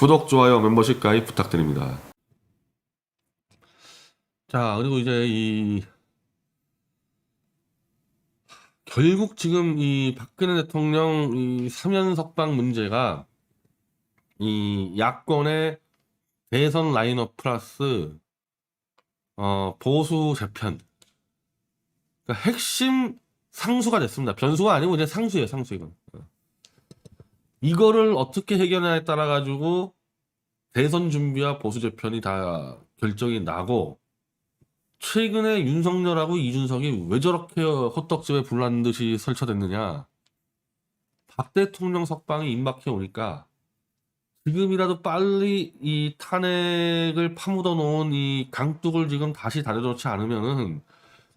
구독, 좋아요, 멤버십 가입 부탁드립니다. 자, 그리고 이제 결국 지금 이 박근혜 대통령 이 3년 석방 문제가 이 야권의 대선 라인업 플러스 보수 재편, 그러니까 핵심 상수가 됐습니다. 변수가 아니고 이제 상수예요, 상수 이건. 이거를 어떻게 해결하냐에 따라 가지고 대선 준비와 보수 재편이 다 결정이 나고, 최근에 윤석열하고 이준석이 왜 저렇게 호떡집에 불난 듯이 설쳐댔느냐. 박 대통령 석방이 임박해 오니까 지금이라도 빨리 이 탄핵을 파묻어 놓은 이 강둑을 지금 다시 다려놓지 않으면은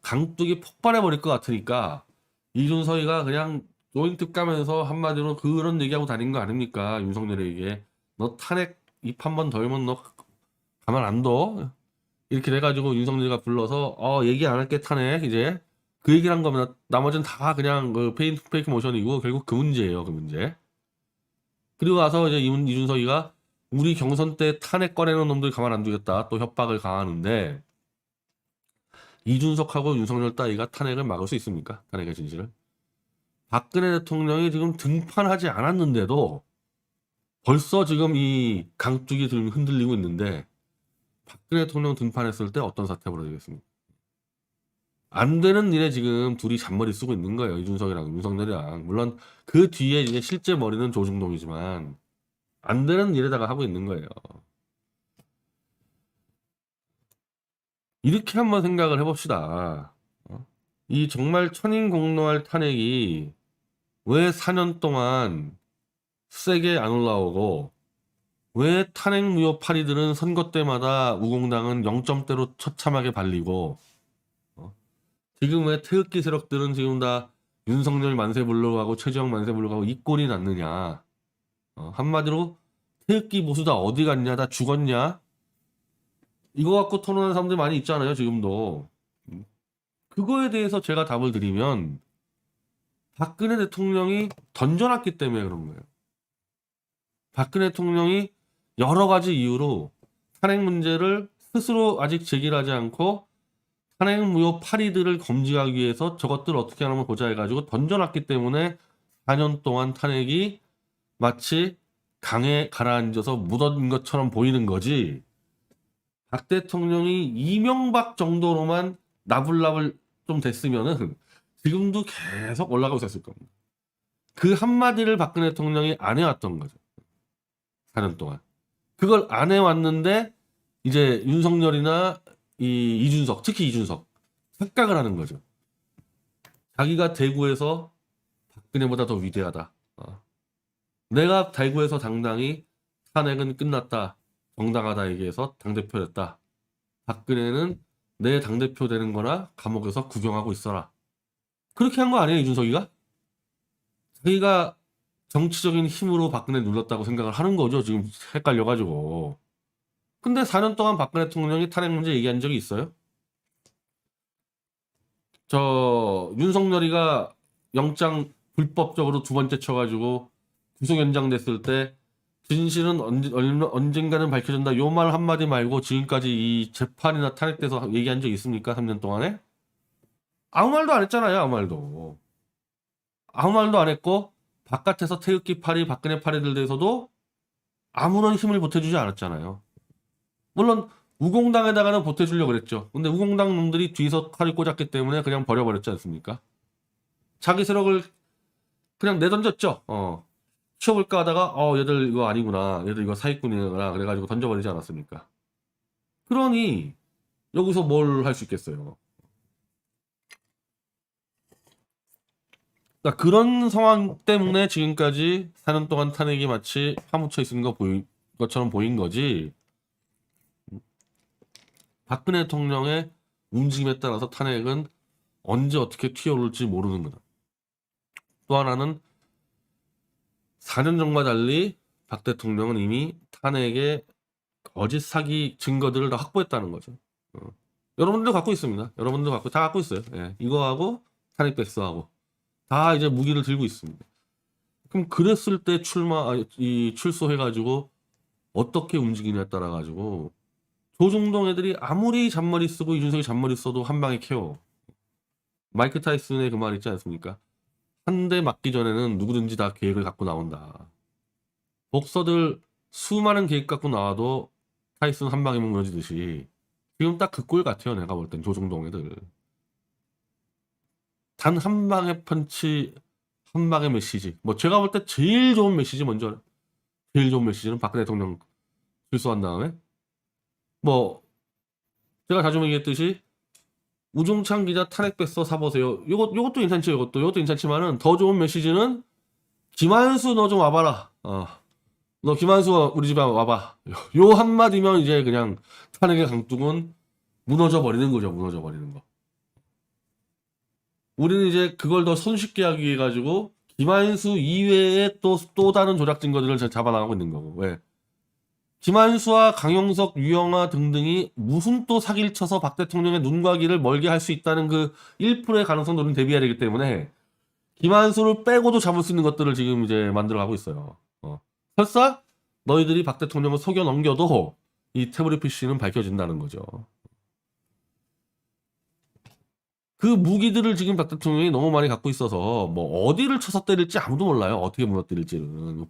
강둑이 폭발해 버릴 것 같으니까, 이준석이가 그냥 노인특 가면서 한마디로 그런 얘기하고 다닌 거 아닙니까? 윤석열에게 너 탄핵 입 한 번 더 열면 너 가만 안 둬. 이렇게 돼가지고 윤석열이가 불러서 얘기 안 할게 탄핵, 이제 그 얘기를 한 거면 나머지는 다 그냥 그 페이크 모션이고, 결국 그 문제예요, 그 문제. 그리고 와서 이제 이준석이가 우리 경선 때 탄핵 꺼내는 놈들 가만 안 두겠다 또 협박을 가하는데, 이준석하고 윤석열 따위가 탄핵을 막을 수 있습니까? 탄핵의 진실을. 박근혜 대통령이 지금 등판하지 않았는데도 벌써 지금 이 강둑이 흔들리고 있는데, 박근혜 대통령 등판했을 때 어떤 사태가 벌어지겠습니까? 안 되는 일에 지금 둘이 잔머리 쓰고 있는 거예요. 이준석이랑 윤석열이랑. 물론 그 뒤에 이제 실제 머리는 조중동이지만 안 되는 일에다가 하고 있는 거예요. 이렇게 한번 생각을 해봅시다. 이 정말 천인공노할 탄핵이 왜 4년 동안 세게 안 올라오고, 왜 탄핵 무효 파리들은 선거 때마다 우공당은 0점대로 처참하게 발리고, 지금 왜 태극기 세력들은 지금 다 윤석열 만세 불러가고 최재형 만세 불러가고 이 꼴이 났느냐. 한마디로 태극기 보수 다 어디 갔냐, 다 죽었냐, 이거 갖고 토론하는 사람들 많이 있잖아요, 지금도. 그거에 대해서 제가 답을 드리면 박근혜 대통령이 던져놨기 때문에 그런 거예요. 박근혜 대통령이 여러 가지 이유로 탄핵 문제를 스스로 아직 제기하지 않고 탄핵 무효 파리들을 검증하기 위해서 저것들 어떻게 하면 보자 해가지고 던져놨기 때문에 4년 동안 탄핵이 마치 강에 가라앉아서 묻은 것처럼 보이는 거지, 박 대통령이 이명박 정도로만 나불나불 좀 됐으면은 지금도 계속 올라가고 있었을 겁니다. 그 한마디를 박근혜 대통령이 안 해왔던 거죠. 4년 동안. 그걸 안 해왔는데 이제 윤석열이나 이준석, 특히 이준석 착각을 하는 거죠. 자기가 대구에서 박근혜보다 더 위대하다. 내가 대구에서 당당히 탄핵은 끝났다, 정당하다 얘기해서 당대표 됐다. 박근혜는 내 당대표 되는 거나 감옥에서 구경하고 있어라. 그렇게 한 거 아니에요, 이준석이가? 자기가 정치적인 힘으로 박근혜 눌렀다고 생각을 하는 거죠, 지금 헷갈려가지고. 근데 4년 동안 박근혜 대통령이 탄핵 문제 얘기한 적이 있어요? 윤석열이가 영장 불법적으로 두 번째 쳐가지고 구속 연장됐을 때 진실은 언젠가는 밝혀진다, 요 말 한마디 말고 지금까지 이 재판이나 탄핵돼서 얘기한 적 있습니까? 3년 동안에? 아무 말도 안 했잖아요. 아무 말도 안 했고, 바깥에서 태극기 파리, 박근혜 파리들 대해서도 아무런 힘을 보태주지 않았잖아요. 물론 우공당에다가는 보태주려고 그랬죠. 근데 우공당 놈들이 뒤에서 칼을 꽂았기 때문에 그냥 버려버렸지 않습니까? 자기 세력을 그냥 내던졌죠. 치워볼까 하다가 얘들 이거 아니구나, 얘들 이거 사기꾼이구나 그래가지고 던져버리지 않았습니까? 그러니 여기서 뭘 할 수 있겠어요. 그러니까 그런 상황 때문에 지금까지 4년 동안 탄핵이 마치 파묻혀 있는 것처럼 보인 거지, 박근혜 대통령의 움직임에 따라서 탄핵은 언제 어떻게 튀어오를지 모르는 거다. 또 하나는 4년 전과 달리 박 대통령은 이미 탄핵의 거짓 사기 증거들을 다 확보했다는 거죠. 여러분들도 갖고 있습니다. 여러분들도 다 갖고 있어요. 예, 이거하고 탄핵 백서하고 다 이제 무기를 들고 있습니다. 그럼 그랬을 때 출소해가지고 어떻게 움직이냐에 따라 가지고 조중동 애들이 아무리 잔머리 쓰고 이준석이 잔머리 써도 한 방에 KO. 마이크 타이슨의 그 말 있지 않습니까? 한 대 맞기 전에는 누구든지 다 계획을 갖고 나온다. 복서들 수많은 계획 갖고 나와도 타이슨 한 방에 무너지듯이 지금 딱 그 꼴 같아요. 내가 볼 땐 조중동 애들. 단 한 방의 펀치, 한 방의 메시지. 뭐 제가 볼 때 제일 좋은 메시지 먼저, 제일 좋은 메시지는 박근혜 대통령 출소한 다음에 뭐 제가 자주 얘기했듯이 우종찬 기자 탄핵 뺐어 사보세요. 요것도 괜찮죠. 요것도 괜찮지만은 더 좋은 메시지는 김한수 너 좀 와봐라. 너 김한수 우리 집에 와봐. 요 한마디면 이제 그냥 탄핵의 강둑은 무너져 버리는 거죠. 무너져 버리는 거. 우리는 이제 그걸 더 손쉽게 하기 위해 가지고 김한수 이외에 또 다른 조작 증거들을 잡아나가고 있는 거고. 왜? 김한수와 강용석, 유영아 등등이 무슨 또 사기를 쳐서 박 대통령의 눈과 귀를 멀게 할 수 있다는 그 1%의 가능성도 우리는 대비해야 되기 때문에 김한수를 빼고도 잡을 수 있는 것들을 지금 이제 만들어가고 있어요. 설사 너희들이 박 대통령을 속여 넘겨도 이 태블릿 PC는 밝혀진다는 거죠. 그 무기들을 지금 박 대통령이 너무 많이 갖고 있어서 뭐 어디를 쳐서 때릴지 아무도 몰라요. 어떻게 무너뜨릴지는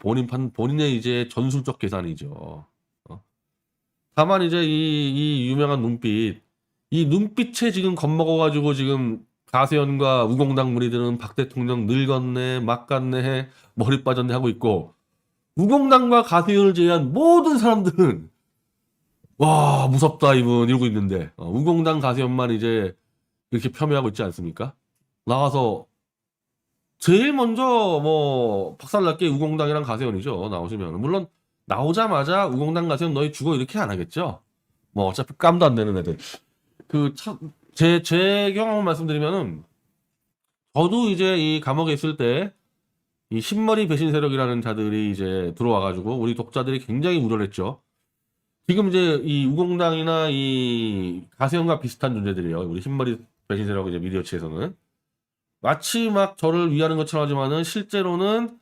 본인의 이제 전술적 계산이죠. 다만 이제 이 유명한 눈빛, 이 눈빛에 지금 겁먹어가지고 지금 가세현과 우공당 무리들은 박 대통령 늙었네, 막갔네, 머리 빠졌네 하고 있고 우공당과 가세현을 제외한 모든 사람들은 와 무섭다 이분 이러고 있는데 우공당 가세현만 이제 이렇게 폄훼하고 있지 않습니까? 나와서 제일 먼저 뭐 박살났게 우공당이랑 가세현이죠. 나오시면 물론 나오자마자 우공당 가세현 너희 죽어 이렇게 안 하겠죠. 뭐 어차피 깜도 안 되는 애들. 제 경험 말씀드리면은 저도 이제 이 감옥에 있을 때 이 신머리 배신 세력이라는 자들이 이제 들어와가지고 우리 독자들이 굉장히 우려를 했죠. 지금 이제 이 우공당이나 이 가세현과 비슷한 존재들이에요. 우리 신머리 배신 세력 이제 미디어치에서는 마치 막 저를 위하는 것처럼 하지만은 실제로는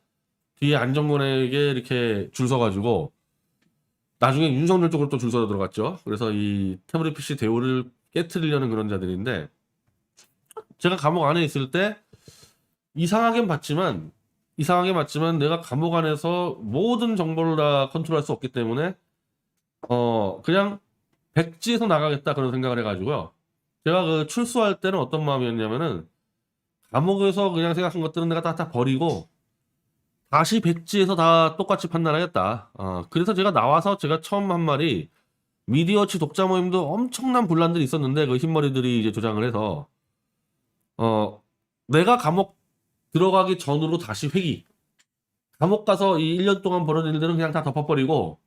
뒤에 안정권에게 이렇게 줄 서가지고 나중에 윤석열 쪽으로 또 줄 서서 들어갔죠. 그래서 이 태블릿 PC 대우를 깨트리려는 그런 자들인데 제가 감옥 안에 있을 때 이상하게 봤지만 내가 감옥 안에서 모든 정보를 다 컨트롤할 수 없기 때문에 그냥 백지에서 나가겠다 그런 생각을 해가지고요. 제가 그 출소할 때는 어떤 마음이었냐면은 감옥에서 그냥 생각한 것들은 내가 다 버리고 다시 백지에서 다 똑같이 판단하겠다. 그래서 제가 나와서 제가 처음 한 말이 미디어치 독자 모임도 엄청난 분란들이 있었는데 그 흰머리들이 이제 조장을 해서 내가 감옥 들어가기 전으로 다시 회기. 감옥 가서 이 1년 동안 벌어진 일들은 그냥 다 덮어버리고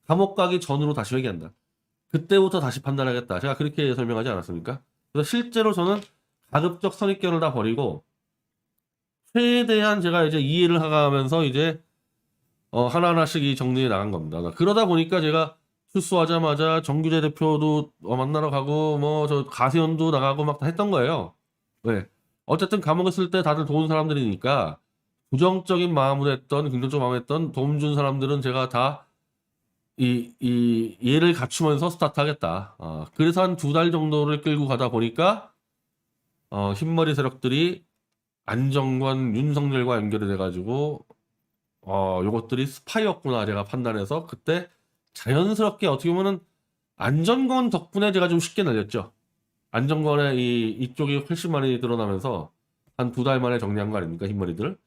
감옥 가기 전으로 다시 회기한다. 그때부터 다시 판단하겠다. 제가 그렇게 설명하지 않았습니까? 그래서 실제로 저는 가급적 선입견을 다 버리고 최대한 제가 이제 이해를 하면서 이제 하나하나씩 이 정리해 나간 겁니다. 그러다 보니까 제가 출소하자마자 정규재 대표도 만나러 가고 뭐 저 가세현도 나가고 막 다 했던 거예요. 왜? 어쨌든 감옥에 있을 때 다들 좋은 사람들이니까 부정적인 마음으로 했던 긍정적 마음으로 했던 도움 준 사람들은 제가 다 이 예를 갖추면서 스타트하겠다. 그래서 한 2달 정도를 끌고 가다 보니까 흰머리 세력들이 안정권 윤석열과 연결이 돼가지고 요것들이 스파이였구나 제가 판단해서 그때 자연스럽게 어떻게 보면은 안정권 덕분에 제가 좀 쉽게 날렸죠. 안정권의 이쪽이 훨씬 많이 드러나면서 한 2달 만에 정리한 거 아닙니까 흰머리들.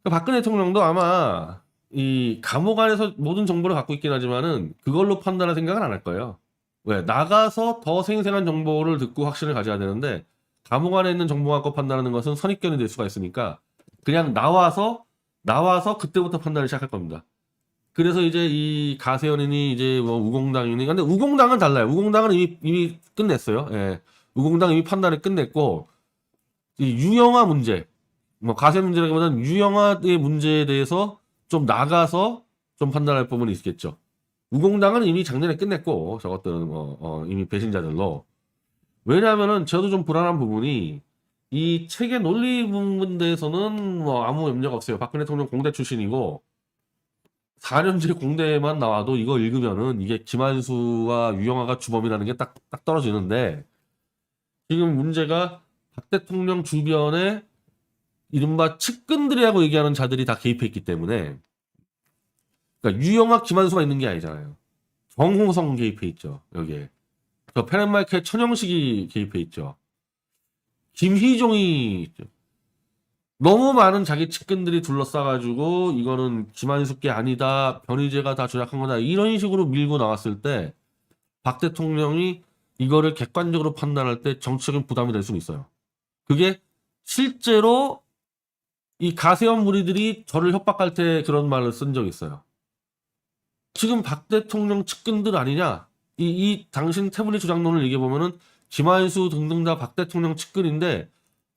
박근혜 대통령도 아마 이 감옥 안에서 모든 정보를 갖고 있긴 하지만은 그걸로 판단할 생각은 안 할 거예요. 왜? 나가서 더 생생한 정보를 듣고 확신을 가져야 되는데 감옥 안에 있는 정보 갖고 판단하는 것은 선입견이 될 수가 있으니까 그냥 나와서 그때부터 판단을 시작할 겁니다. 그래서 이제 이 가세현이니 이제 뭐 우공당이니 근데 우공당은 달라요. 우공당은 이미 끝냈어요. 예. 우공당 이미 판단을 끝냈고 이 유영아 문제 뭐 가세 문제라기보다는 유영아의 문제에 대해서 좀 나가서 좀 판단할 부분이 있겠죠. 우공당은 이미 작년에 끝냈고 저것들은 이미 배신자들로 왜냐하면은 저도 좀 불안한 부분이 이 체계 논리 부분 대해서는 뭐 아무 염려가 없어요. 박근혜 대통령 공대 출신이고 4년제 공대만 나와도 이거 읽으면은 이게 김한수와 유영아가 주범이라는 게 딱 떨어지는데, 지금 문제가 박 대통령 주변에 이른바 측근들이라고 얘기하는 자들이 다 개입했기 때문에, 그러니까 유영아, 김한수가 있는 게 아니잖아요. 정호성 개입해 있죠, 여기에. 저 페렌마이크의 천영식이 개입해 있죠. 김희종이 있죠. 너무 많은 자기 측근들이 둘러싸가지고 이거는 김한수 게 아니다, 변희재가 다 조작한 거다, 이런 식으로 밀고 나왔을 때 박 대통령이 이거를 객관적으로 판단할 때 정치적인 부담이 될 수는 있어요. 그게 실제로 이 가세현 무리들이 저를 협박할 때 그런 말을 쓴 적이 있어요. 지금 박 대통령 측근들 아니냐? 이 당신 태블릿 조작론을 얘기해보면은 김한수 등등 다 박 대통령 측근인데,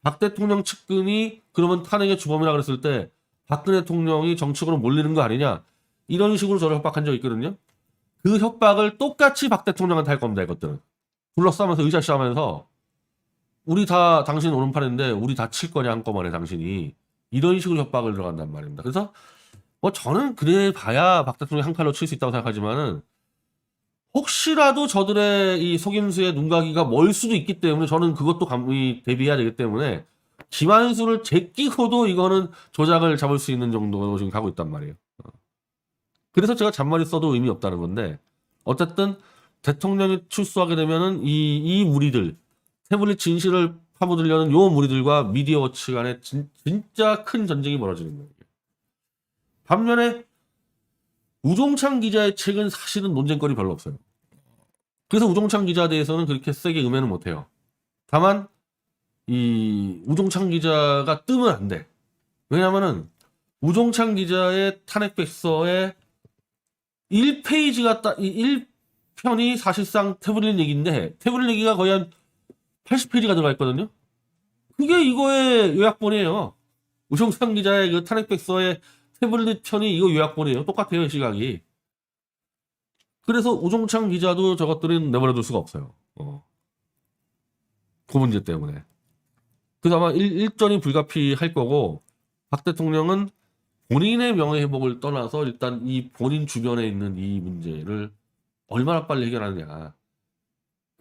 박 대통령 측근이 그러면 탄핵의 주범이라 그랬을 때 박근혜 대통령이 정치적으로 몰리는 거 아니냐? 이런 식으로 저를 협박한 적이 있거든요. 그 협박을 똑같이 박 대통령한테 할 겁니다, 이것들은. 둘러싸면서 의자싸면서 우리 다 당신 오른팔인데 우리 다 칠 거냐 한꺼번에 당신이, 이런 식으로 협박을 들어간단 말입니다. 그래서 뭐 저는 그래 봐야 박 대통령이 한 칼로 칠 수 있다고 생각하지만은, 혹시라도 저들의 이 속임수의 눈가기가 멀 수도 있기 때문에 저는 그것도 감히 대비해야 되기 때문에 김한수를 제끼고도 이거는 조작을 잡을 수 있는 정도로 지금 가고 있단 말이에요. 그래서 제가 잔머리 써도 의미 없다는 건데, 어쨌든 대통령이 출소하게 되면은 이 무리들, 태블릿 진실을 파고들려는 요 무리들과 미디어 워치 간에 진짜 큰 전쟁이 벌어지는 거예요. 반면에 우종찬 기자의 책은 사실은 논쟁거리 별로 없어요. 그래서 우종찬 기자에 대해서는 그렇게 세게 음해는 못해요. 다만 이 우종찬 기자가 뜨면 안 돼. 왜냐면은 우종찬 기자의 탄핵백서에 1페이지가 이 1편이 사실상 태블릿 얘기인데, 태블릿 얘기가 거의 한 80페이지가 들어가 있거든요. 그게 이거의 요약본이에요. 우종찬 기자의 그 탄핵백서의 태블릿 편이 이거 요약본이에요. 똑같아요, 시각이. 그래서 우종찬 기자도 저것들은 내버려둘 수가 없어요. 그 문제 때문에. 그래서 아마 일전이 불가피할 거고, 박 대통령은 본인의 명예회복을 떠나서 일단 이 본인 주변에 있는 이 문제를 얼마나 빨리 해결하느냐.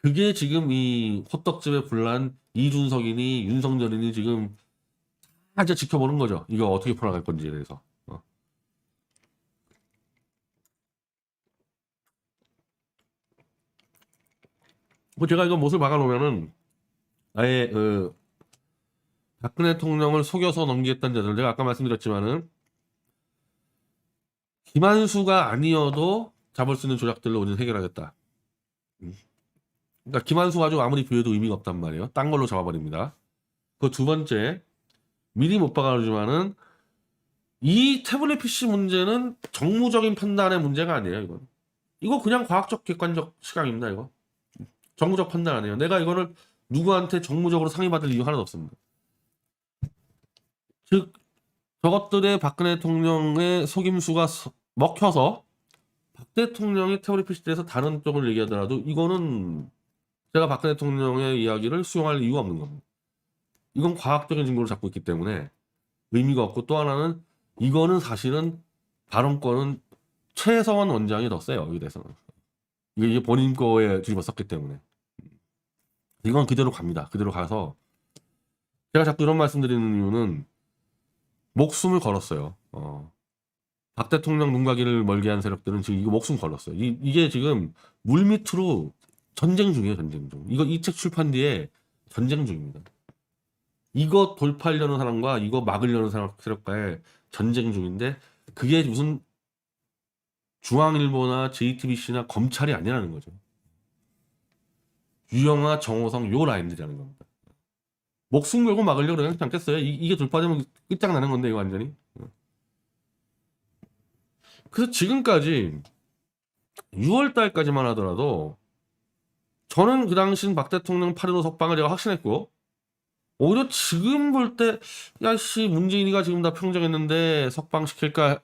그게 지금 이 호떡집에 불난 이준석이니 윤석열이니 지금 다 이제 지켜보는 거죠. 이거 어떻게 풀어나갈 건지에 대해서. 뭐 제가 이거 못을 박아놓으면은 아예 박근혜 대통령을 속여서 넘기겠다는 자들, 제가 아까 말씀드렸지만은 김한수가 아니어도 잡을 수 있는 조작들로 우리는 해결하겠다. 그러니까 김한수 가지고 아무리 비워도 의미가 없단 말이에요. 딴 걸로 잡아버립니다. 그 두 번째, 미리 못 박아주지만은 이 태블릿 PC 문제는 정무적인 판단의 문제가 아니에요. 이거 그냥 과학적 객관적 시각입니다. 이거 정무적 판단 아니에요. 내가 이거를 누구한테 정무적으로 상의받을 이유 하나도 없습니다. 즉 저것들의 박근혜 대통령의 속임수가 먹혀서 박 대통령이 태블릿 PC에 대해서 다른 쪽을 얘기하더라도 이거는 제가 박근혜 대통령의 이야기를 수용할 이유가 없는 겁니다. 이건 과학적인 증거를 잡고 있기 때문에 의미가 없고, 또 하나는 이거는 사실은 발언권은 최성원 원장이 더 세요. 여기 대해서는. 이게 본인 거에 뒤집어 썼기 때문에. 이건 그대로 갑니다. 그대로 가서 제가 자꾸 이런 말씀드리는 이유는 목숨을 걸었어요. 박 대통령 눈가기를 멀게 한 세력들은 지금 이거 목숨 걸었어요. 이게 지금 물밑으로 전쟁 중이에요. 전쟁 중. 이거 이 책 출판 뒤에 전쟁 중입니다. 이거 돌파하려는 사람과 이거 막으려는 세력과의 전쟁 중인데, 그게 무슨 중앙일보나 JTBC나 검찰이 아니라는 거죠. 유영아, 정호성 요 라인들이라는 겁니다. 목숨 걸고 막으려고 그러지 않겠어요? 이게 돌파되면 끝장나는 건데 이거 완전히. 그래서 지금까지 6월 달까지만 하더라도 저는 그 당시 박 대통령 8.15 석방을 제가 확신했고, 오히려 지금 볼 때 야씨 문재인이가 지금 다 평정했는데 석방시킬까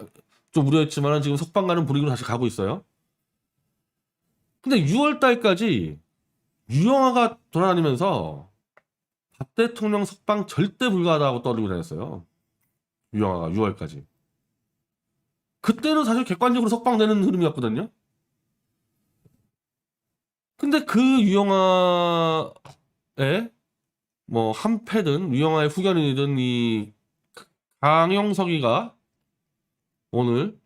좀 우려했지만 지금 석방 가는 분위기로 다시 가고 있어요. 근데 6월 달까지 유영아가 돌아다니면서 박 대통령 석방 절대 불가하다고 떠들고 다녔어요. 유영아가 6월까지. 그때는 사실 객관적으로 석방되는 흐름이었거든요. 근데 그 유영아의 뭐 한패든 유영아의 후견인이든 이 강용석이가 오늘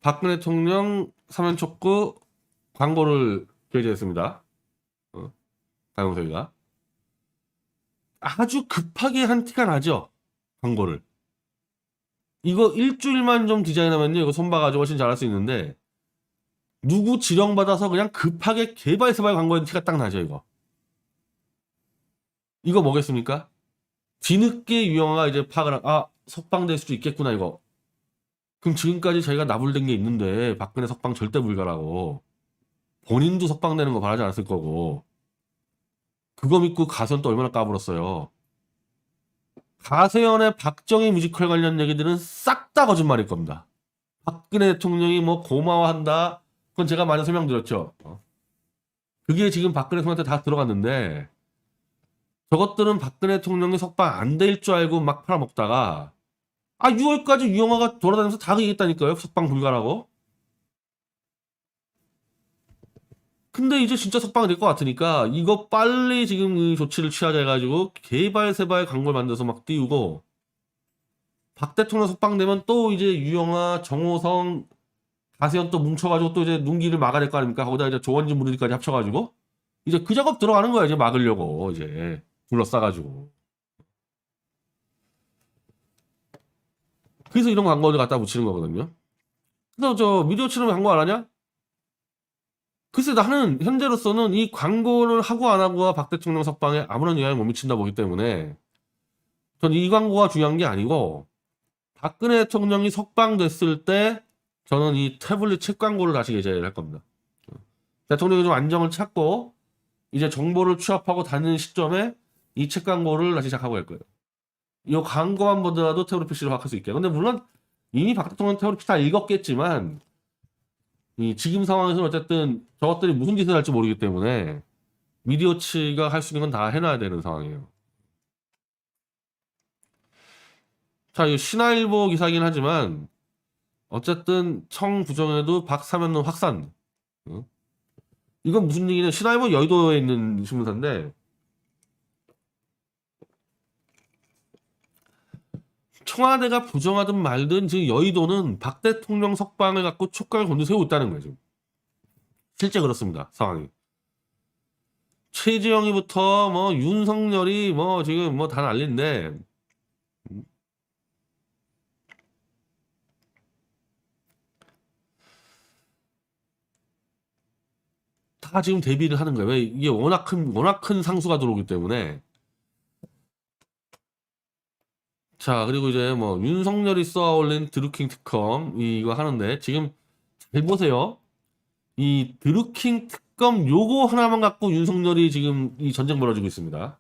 박근혜 대통령 사면 촉구 광고를 게재했습니다. 강용석이가 아주 급하게 한 티가 나죠. 광고를. 이거 일주일만 좀 디자인하면요, 이거 손봐가지고 훨씬 잘할 수 있는데 누구 지령받아서 그냥 급하게 개발세발 광고한 티가 딱 나죠. 이거 뭐겠습니까? 뒤늦게 유영아가 이제 파악을 석방될 수도 있겠구나 이거. 그럼 지금까지 저희가 나불된 게 있는데 박근혜 석방 절대 불가라고 본인도 석방되는 거 바라지 않았을 거고 그거 믿고 가세현 또 얼마나 까불었어요. 가세현의 박정희 뮤지컬 관련 얘기들은 싹 다 거짓말일 겁니다. 박근혜 대통령이 뭐 고마워한다 그건 제가 많이 설명드렸죠. 그게 지금 박근혜 대통령한테 다 들어갔는데 저것들은 박근혜 대통령이 석방 안 될 줄 알고 막 팔아먹다가 6월까지 유영아가 돌아다니면서 다 얘기했다니까요. 석방 불가라고. 근데 이제 진짜 석방이 될 것 같으니까 이거 빨리 지금 이 조치를 취하자 해가지고 개발세발 광고를 만들어서 막 띄우고 박 대통령 석방되면 또 이제 유영아, 정호성, 가세현 또 뭉쳐가지고 또 이제 눈길을 막아야 될 거 아닙니까? 거기다 이제 조원진 무리까지 합쳐가지고 이제 그 작업 들어가는 거야. 이제 막으려고 이제 둘러싸가지고. 그래서 이런 광고를 갖다 붙이는 거거든요. 그래서 저 미디어 치르면 광고 안 하냐? 글쎄 나는 현재로서는 이 광고를 하고 안 하고와 박 대통령 석방에 아무런 영향을 못 미친다 보기 때문에 전 이 광고가 중요한 게 아니고 박근혜 대통령이 석방됐을 때 저는 이 태블릿 책 광고를 다시 게재를 할 겁니다. 대통령이 좀 안정을 찾고 이제 정보를 취합하고 다니는 시점에 이 책 광고를 다시 시작하고 할 거예요. 이 광고만 보더라도 태블릿 PC를 확할 수 있게. 근데 물론 이미 박 대통령 태블릿 PC 다 읽었겠지만 이 지금 상황에서는 어쨌든 저것들이 무슨 짓을 할지 모르기 때문에 미디어 측가 할 수 있는 건 다 해놔야 되는 상황이에요. 자, 이 신화일보 기사이긴 하지만 어쨌든 청 부정에도 박사면은 확산. 이건 무슨 얘기냐? 신화일보 여의도에 있는 신문사인데 청와대가 부정하든 말든 지금 여의도는 박 대통령 석방을 갖고 촉각을 곤두세우고 있다는 거예요. 지금. 실제 그렇습니다. 상황이. 최지영이부터 뭐 윤석열이 뭐 지금 뭐 다 난리인데 다 지금 대비를 하는 거예요. 왜 이게 워낙 큰 상수가 들어오기 때문에. 자, 그리고 이제 뭐 윤석열이 쏘아 올린 드루킹 특검 이거 하는데 지금 잘 보세요. 이 드루킹 특검 요거 하나만 갖고 윤석열이 지금 이 전쟁 벌어지고 있습니다.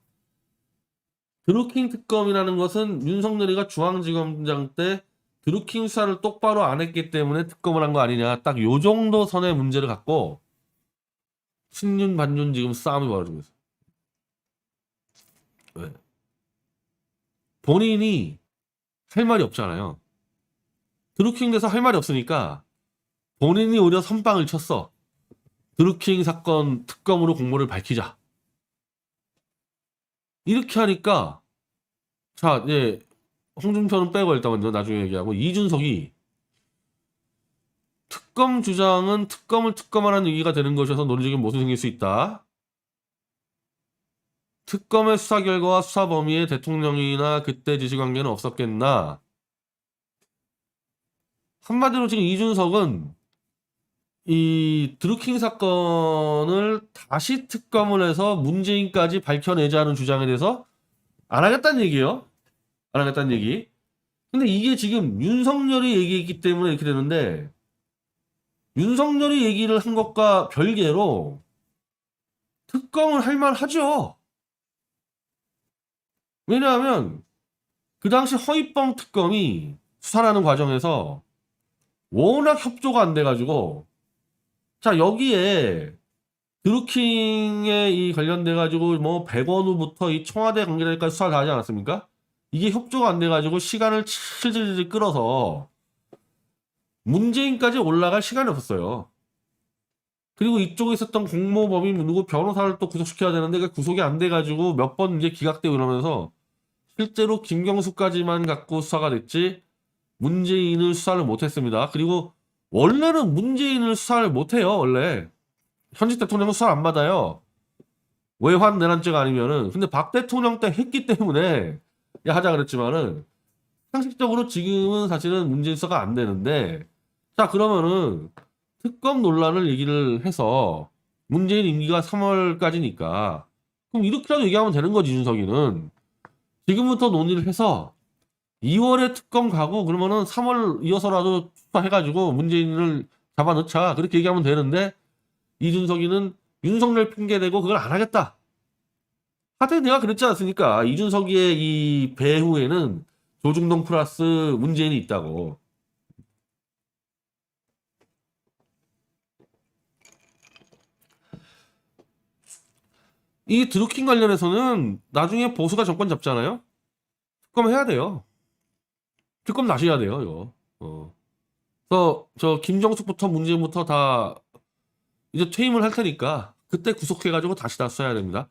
드루킹 특검이라는 것은 윤석열이가 중앙지검장 때 드루킹 수사를 똑바로 안 했기 때문에 특검을 한 거 아니냐. 딱 요 정도 선의 문제를 갖고 친윤 반윤 지금 싸움이 벌어지고 있어요. 왜? 본인이 할 말이 없잖아요. 드루킹 돼서 할 말이 없으니까 본인이 오히려 선빵을 쳤어. 드루킹 사건 특검으로 공모를 밝히자. 이렇게 하니까 자 이제 홍준표는 빼고 일단 먼저 나중에 얘기하고 이준석이 특검 주장은 특검을 특검하라는 얘기가 되는 것이어서 논리적인 모순이 생길 수 있다. 특검의 수사 결과와 수사 범위에 대통령이나 그때 지시관계는 없었겠나. 한마디로 지금 이준석은 이 드루킹 사건을 다시 특검을 해서 문재인까지 밝혀내자는 주장에 대해서 안 하겠다는 얘기예요. 안 하겠다는 얘기. 근데 이게 지금 윤석열이 얘기했기 때문에 이렇게 되는데 윤석열이 얘기를 한 것과 별개로 특검을 할 만하죠. 왜냐하면 그 당시 허위범 특검이 수사하는 과정에서 워낙 협조가 안 돼가지고 자 여기에 드루킹에 이 관련돼가지고 뭐 백원우부터 이 청와대 관계자까지 수사를 다 하지 않았습니까? 이게 협조가 안 돼가지고 시간을 질질 끌어서 문재인까지 올라갈 시간이 없었어요. 그리고 이쪽에 있었던 공모범인 누구 변호사를 또 구속시켜야 되는데 그 구속이 안 돼가지고 몇 번 이제 기각되고 이러면서 실제로 김경수까지만 갖고 수사가 됐지 문재인을 수사를 못했습니다. 그리고 원래는 문재인을 수사를 못해요. 원래 현직 대통령은 수사 안 받아요. 외환 내란죄가 아니면은. 근데 박 대통령 때 했기 때문에 하자 그랬지만은 상식적으로 지금은 사실은 문재인 수사가 안 되는데, 자 그러면은 특검 논란을 얘기를 해서 문재인 임기가 3월까지니까 그럼 이렇게라도 얘기하면 되는 거지. 이준석이는 지금부터 논의를 해서 2월에 특검 가고 그러면은 3월 이어서라도 수사해가지고 문재인을 잡아넣자 그렇게 얘기하면 되는데, 이준석이는 윤석열 핑계대고 그걸 안 하겠다. 하여튼 내가 그랬지 않습니까? 이준석이의 이 배후에는 조중동 플러스 문재인이 있다고. 이 드루킹 관련해서는 나중에 보수가 정권 잡잖아요? 특검 해야 돼요. 특검 다시 해야 돼요, 이거. 그래서 저 김정숙부터 문재인부터 다 이제 퇴임을 할 테니까 그때 구속해가지고 다시 다 써야 됩니다.